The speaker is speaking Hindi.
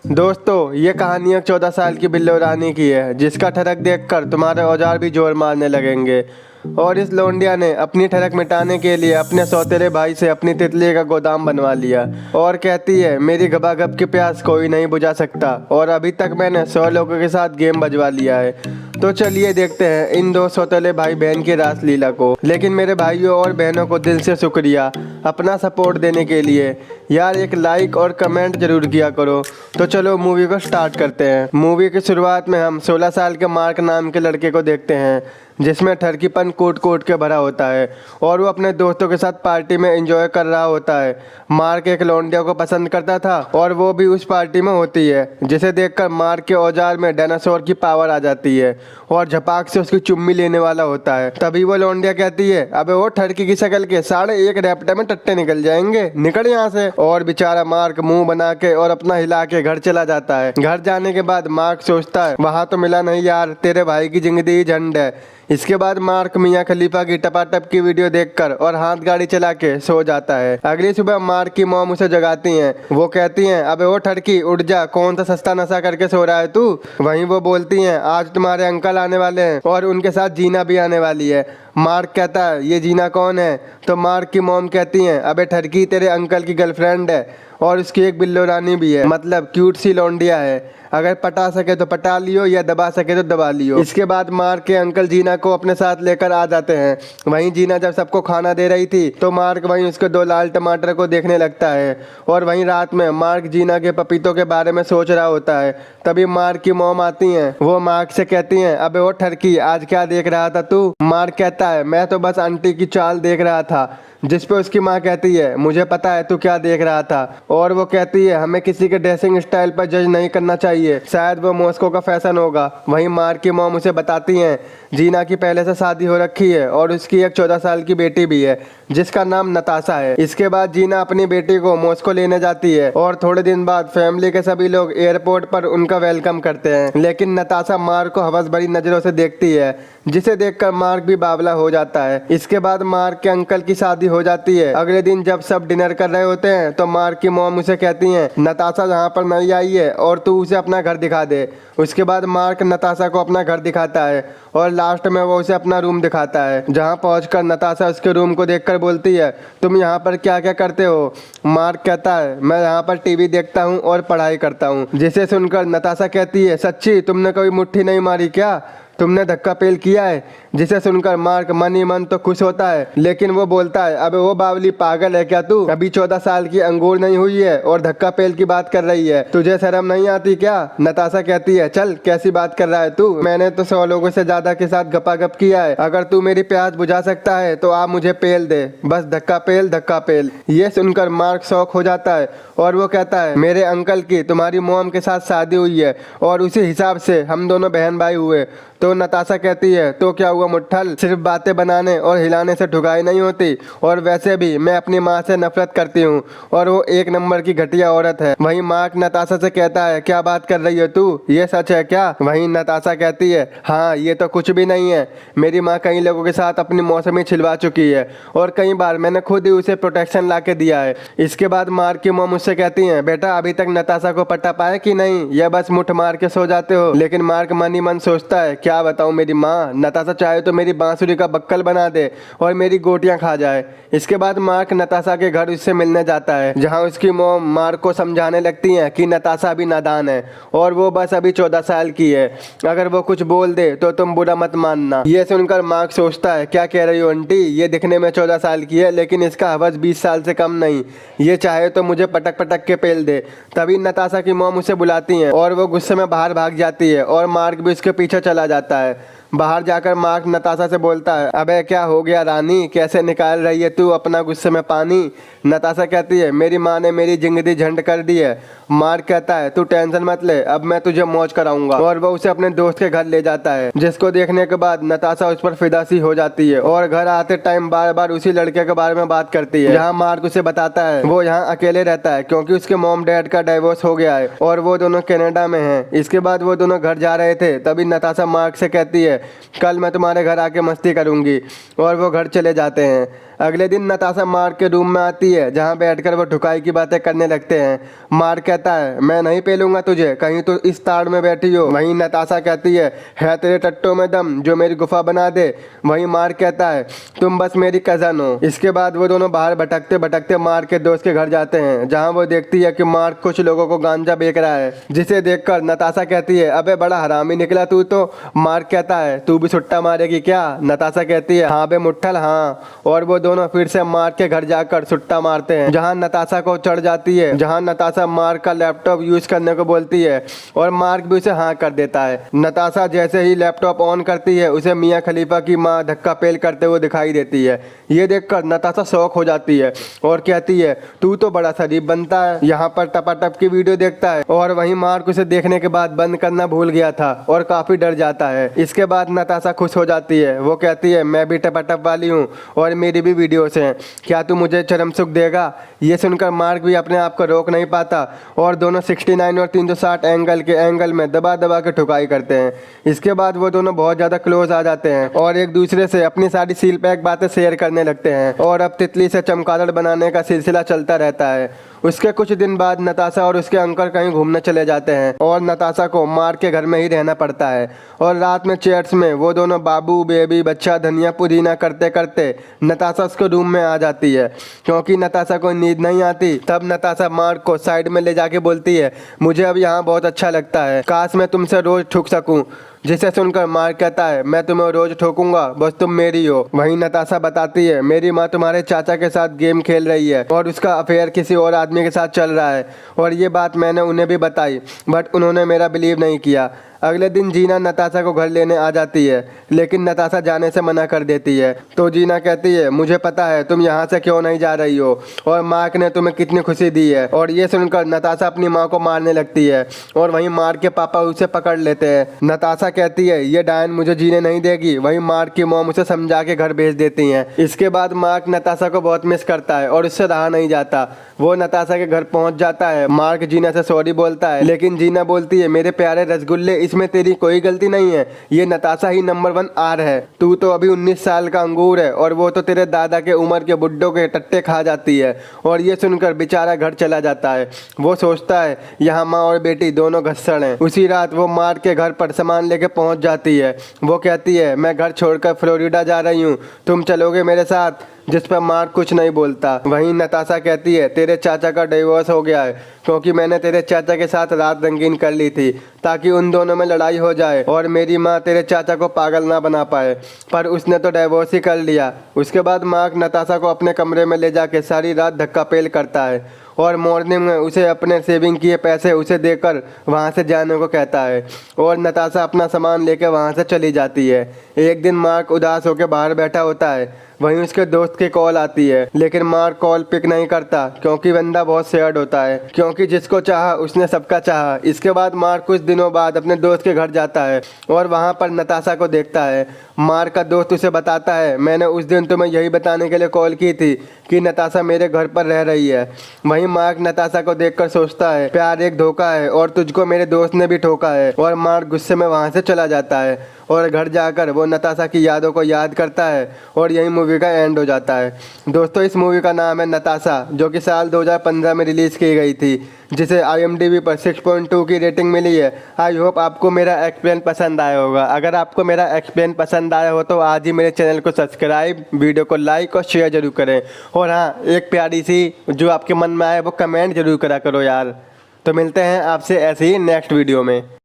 दोस्तों, ये कहानी एक 14 साल की बिल्लो रानी की है, जिसका ठरक देखकर तुम्हारे औजार भी जोर मारने लगेंगे। और इस लौंडिया ने अपनी ठरक मिटाने के लिए अपने सौतेले भाई से अपनी तितली का गोदाम बनवा लिया और कहती है, मेरी गबागब की प्यास कोई नहीं बुझा सकता और अभी तक मैंने 100 लोगों के साथ गेम बजवा लिया है। तो चलिए देखते हैं इन दो सौतेले भाई बहन की रासलीला को। लेकिन मेरे भाइयों और बहनों को दिल से शुक्रिया अपना सपोर्ट देने के लिए। यार एक लाइक और कमेंट जरूर किया करो। तो चलो मूवी को स्टार्ट करते हैं। मूवी की शुरुआत में हम 16 साल के मार्क नाम के लड़के को देखते हैं, जिसमें ठरकीपन कोट कोट के भरा होता है और वो अपने दोस्तों के साथ पार्टी में एंजॉय कर रहा होता है। मार्क एक लौंडिया को पसंद करता था और वो भी उस पार्टी में होती है, जिसे देखकर मार्क के औजार में डायनासोर की पावर आ जाती है और झपाक से उसकी चुम्मी लेने वाला होता है। तभी वो लौंडिया कहती है, अबे वो ठरकी की शक्ल के 1.5 रैपटे में टट्टे निकल जाएंगे, निकल यहाँ से। और बेचारा मार्क मुंह बना के और अपना हिला के घर चला जाता है। घर जाने के बाद मार्क सोचता है, वहां तो मिला नहीं यार, तेरे भाई की जिंदगी ही झंड है। इसके बाद मार्क मियां खलीफा की टपाटप की वीडियो देखकर और हाथ गाड़ी चला के सो जाता है। अगली सुबह मार्क की मॉम उसे जगाती हैं। वो कहती हैं, अबे ओ ठरकी उठ जा, कौन सा सस्ता नशा करके सो रहा है तू। वहीं वो बोलती हैं, आज तुम्हारे अंकल आने वाले हैं और उनके साथ जीना भी आने वाली है। मार्क कहता है, ये जीना कौन है। तो मार्क की मॉम कहती हैं, अबे ठरकी तेरे अंकल की गर्लफ्रेंड है और उसकी एक बिल्लो रानी भी है, मतलब क्यूट सी लौंडिया है। अगर पटा सके तो पटा लियो या दबा सके तो दबा लियो। इसके बाद मार्क के अंकल जीना को अपने साथ लेकर आ जाते हैं। वहीं जीना जब सबको खाना दे रही थी तो मार्क वहीं उसके 2 लाल टमाटर को देखने लगता है। और वहीं रात में मार्क जीना के पपीतों के बारे में सोच रहा होता है। तभी मार्क की मॉम आती हैं। वो मार्क से कहती हैं, अबे वो ठरकी आज क्या देख रहा था तू। मार्क कहता है, मैं तो बस आंटी की चाल देख रहा था। जिस पे उसकी माँ कहती है, मुझे पता है तू क्या देख रहा था। और वो कहती है, हमें किसी के ड्रेसिंग स्टाइल पर जज नहीं करना चाहिए, शायद वो मॉस्को का फैशन होगा। वहीं मार्क की मॉम उसे बताती हैं, जीना की पहले से शादी हो रखी है और उसकी एक 14 साल की बेटी भी है, जिसका नाम नताशा है। इसके बाद जीना अपनी बेटी को मॉस्को लेने जाती है और थोड़े दिन बाद फैमिली के सभी लोग एयरपोर्ट पर उनका वेलकम करते हैं। लेकिन नताशा मार्क को हवस भरी नजरों से देखती है, जिसे देखकर मार्क भी बावला हो जाता है। इसके बाद मार्क के अंकल की शादी हो जाती है। अगले दिन जब सब डिनर कर रहे होते हैं तो मार्क की मॉम उसे कहती हैं, नताशा यहाँ पर नई आई है और तू उसे अपना घर दिखा दे। उसके बाद मार्क नताशा को अपना घर दिखाता है और लास्ट में वो उसे अपना रूम दिखाता है। जहाँ पहुंचकर नताशा उसके रूम को देखकर बोलती है, तुम यहाँ पर क्या क्या करते हो। मार्क कहता है, मैं यहाँ पर टीवी देखता हूँ और पढ़ाई करता हूँ। जिसे सुनकर नताशा कहती है, सच्ची तुमने कभी मुट्ठी नहीं मारी क्या, तुमने धक्का पेल किया है। जिसे सुनकर मार्क मन ही मन तो खुश होता है, लेकिन वो बोलता है, अबे वो बावली पागल है क्या तू, अभी 14 साल की अंगूर नहीं हुई है और धक्का पेल की बात कर रही है, तुझे शर्म नहीं आती क्या। नताशा कहती है, चल कैसी बात कर रहा है तू, मैंने तो 100 लोगों से ज्यादा के साथ गपागप किया है। अगर तू मेरी प्यास बुझा सकता है तो आप मुझे पेल दे, बस धक्का पेल धक्का पेल। ये सुनकर मार्क शौक हो जाता है और वो कहता है, मेरे अंकल की तुम्हारी मोम के साथ शादी हुई है और उसी हिसाब से हम दोनों बहन भाई हुए। तो नताशा कहती है, तो क्या हुआ मुट्ठल, सिर्फ बातें बनाने और हिलाने से ठुकाई नहीं होती, और वैसे भी मैं अपनी माँ से नफरत करती हूँ और वो 1 नंबर की घटिया औरत है। वहीं मार्क नताशा से कहता है, क्या बात कर रही है तू, ये सच है क्या। वहीं नताशा कहती है, हाँ ये तो कुछ भी नहीं है, मेरी माँ कई लोगों के साथ अपनी मौसमी छिलवा चुकी है और कई बार मैंने खुद ही उसे प्रोटेक्शन ला के दिया है। इसके बाद मार्क की माँ मुझसे कहती है, बेटा अभी तक नताशा को पटा पाए कि नहीं, या बस मुठ मार के सो जाते हो। लेकिन मार्क मन ही मन सोचता है, क्या बताऊं मेरी माँ, नताशा चाहे तो मेरी बांसुरी का बक्कल बना दे और मेरी गोटियां खा जाए। इसके बाद मार्क नताशा के घर उससे मिलने जाता है, जहां उसकी मॉम मार्क को समझाने लगती हैं कि नताशा अभी नादान है और वो बस अभी 14 साल की है, अगर वो कुछ बोल दे तो तुम बुरा मत मानना। ये सुनकर मार्क सोचता है, क्या कह रही हो आंटी, ये दिखने में 14 साल की है लेकिन इसका हवस 20 साल से कम नहीं, ये चाहे तो मुझे पटक पटक के पेल दे। तभी नताशा की मॉम उसे बुलाती है और वो गुस्से में बाहर भाग जाती है और मार्क भी उसके पीछे चला जाता है। बाहर जाकर मार्क नताशा से बोलता है, अबे क्या हो गया रानी, कैसे निकाल रही है तू अपना गुस्से में पानी। नताशा कहती है, मेरी माँ ने मेरी जिंदगी झंड कर दी है। मार्क कहता है, तू टेंशन मत ले, अब मैं तुझे मौज कराऊंगा। और वो उसे अपने दोस्त के घर ले जाता है, जिसको देखने के बाद नताशा उस पर फिदा सी हो जाती है और घर आते टाइम बार बार उसी लड़के के बारे में बात करती है। जहाँ मार्क उसे बताता है वो यहाँ अकेले रहता है क्योंकि उसके मॉम डैड का डाइवोर्स हो गया है और वो दोनों कनाडा में हैं। इसके बाद वो दोनों घर जा रहे थे, तभी नताशा मार्क से कहती है, कल मैं तुम्हारे घर आके मस्ती करूंगी, और वो घर चले जाते हैं। अगले दिन नताशा मार्क के रूम में आती है जहाँ बैठकर वो ठुकाई की बातें करने लगते हैं। मार्क कहता है मैं नहीं पेलूंगा तुझे, कहीं तो इस ताड़ में बैठी हो। वहीं नताशा कहती है तेरे टट्टों में दम जो मेरी गुफा बना दे। वहीं मार्क कहता है तुम बस मेरी कजन हो। इसके बाद वो दोनों बाहर भटकते भटकते मार्क के दोस्त के घर जाते हैं जहाँ वो देखती है कि मार्क कुछ लोगों को गांजा बेच रहा है, जिसे देखकर नताशा कहती है अबे बड़ा हरामी निकला तू तो। मार्क कहता है तू भी सुट्टा मारेगी क्या? नताशा कहती है हाँ बे मुट्ठल हाँ। और वो दोनों फिर से मार्क के घर जाकर सुट्टा मारते हैं जहाँ नताशा को चढ़ जाती है, जहाँ नताशा मार्क का लैपटॉप यूज करने को बोलती है और मार्क भी उसे हाँ कर देता है। नताशा जैसे ही लैपटॉप ऑन करती है उसे मियाँ खलीफा की माँ धक्का पेल करते हुए दिखाई देती है। ये देखकर नताशा शौक हो जाती है और कहती है तू तो बड़ा शरीफ बनता है। यहाँ पर टपाटप की वीडियो देखता है और वहीं मार्क उसे देखने के बाद बंद करना भूल गया था और काफी डर जाता है। इसके बाद नताशा खुश हो जाती है, वो कहती है मैं भी टपाटप वाली हूँ और मेरी भी वीडियोस हैं, क्या तू मुझे चरम सुख देगा? ये सुनकर मार्क भी अपने आप को रोक नहीं पाता और दोनों 69 और 360 एंगल में दबा दबा के ठुकाई करते हैं। इसके बाद वो दोनों बहुत ज़्यादा क्लोज आ जाते हैं और एक दूसरे से अपनी सारी सील पैक बातें शेयर करने लगते हैं और अब तितली से चमगादड़ बनाने का सिलसिला चलता रहता है। उसके कुछ दिन बाद नताशा और उसके अंकल कहीं घूमने चले जाते हैं और नताशा को मार्क के घर में ही रहना पड़ता है। और रात में चैट्स में वो दोनों बाबू बेबी बच्चा धनिया पुदीना करते करते नताशा उसके रूम में आ जाती है। क्योंकि नताशा को नींद नहीं आती तब नताशा मार्क को साइड में ले जाके बोलती है मुझे अब यहाँ बहुत अच्छा लगता है, काश मैं तुमसे रोज ठुक सकूं। जिसे सुनकर मार्क कहता है मैं तुम्हें रोज ठोकूंगा, बस तुम मेरी हो। वहीं नताशा बताती है मेरी माँ तुम्हारे चाचा के साथ गेम खेल रही है और उसका अफेयर किसी और आदमी के साथ चल रहा है और ये बात मैंने उन्हें भी बताई बट उन्होंने मेरा बिलीव नहीं किया। अगले दिन जीना नताशा को घर लेने आ जाती है लेकिन नताशा जाने से मना कर देती है। तो जीना कहती है मुझे पता है तुम यहाँ से क्यों नहीं जा रही हो और मार्क ने तुम्हें कितनी खुशी दी है। और ये सुनकर नताशा अपनी माँ को मारने लगती है और वहीं मार्क के पापा उसे पकड़ लेते हैं। नताशा कहती है ये डायन मुझे जीने नहीं देगी। वहीं मार्क की मॉम उसे समझा के घर भेज देती हैं। इसके बाद मार्क नताशा को बहुत मिस करता है और उससे रहा नहीं जाता। वो नताशा के घर पहुंच जाता है। मार्क जीना से सॉरी बोलता है लेकिन जीना बोलती है मेरे प्यारे रसगुल्ले इसमें तेरी कोई गलती नहीं है, ये नताशा ही नंबर 1 आर है। तू तो अभी 19 साल का अंगूर है और वो तो तेरे दादा के उम्र के बुड्ढों के टट्टे खा जाती है। और ये सुनकर बेचारा घर चला जाता है। वो सोचता है यहाँ माँ और बेटी दोनों घसड़ हैं। उसी रात वो मार्क के घर पर सामान लेके पहुँच जाती है। वो कहती है मैं घर छोड़कर फ्लोरिडा जा रही हूँ, तुम चलोगे मेरे साथ? जिस पर मार्क कुछ नहीं बोलता। वहीं नताशा कहती है तेरे चाचा का डिवोर्स हो गया है क्योंकि मैंने तेरे चाचा के साथ रात रंगीन कर ली थी ताकि उन दोनों में लड़ाई हो जाए और मेरी माँ तेरे चाचा को पागल ना बना पाए, पर उसने तो डिवोर्स ही कर लिया। उसके बाद मार्क नताशा को अपने कमरे में ले जाके सारी रात धक्का पेल करता है और मॉर्निंग में उसे अपने सेविंग किए पैसे उसे देकर वहाँ से जाने को कहता है और नताशा अपना सामान लेकर वहाँ से चली जाती है। एक दिन मार्क उदास होकर बाहर बैठा होता है, वहीं उसके दोस्त की कॉल आती है लेकिन मार्क कॉल पिक नहीं करता क्योंकि बंदा बहुत सैड होता है क्योंकि जिसको चाहा उसने सबका चाहा। इसके बाद मार्क कुछ दिनों बाद अपने दोस्त के घर जाता है और वहाँ पर नताशा को देखता है। मार्क का दोस्त उसे बताता है मैंने उस दिन तुम्हें यही बताने के लिए कॉल की थी कि नताशा मेरे घर पर रह रही है। वहीं मार्क नताशा को देखकर सोचता है प्यार एक धोखा है और तुझको मेरे दोस्त ने भी ठोका है। और मार्क गुस्से में वहाँ से चला जाता है और घर जाकर वो नताशा की यादों को याद करता है और यही मूवी का एंड हो जाता है। दोस्तों इस मूवी का नाम है नताशा जो कि साल 2015 में रिलीज़ की गई थी, जिसे IMDb पर 6.2 की रेटिंग मिली है। आई होप आपको मेरा एक्सप्लेन पसंद आया होगा। अगर आपको मेरा एक्सप्लेन पसंद आया हो तो आज ही मेरे चैनल को सब्सक्राइब, वीडियो को लाइक और शेयर जरूर करें। और हाँ, एक प्यारी सी जो आपके मन में आए वो कमेंट जरूर करा करो यार। तो मिलते हैं आपसे ऐसे ही नेक्स्ट वीडियो में।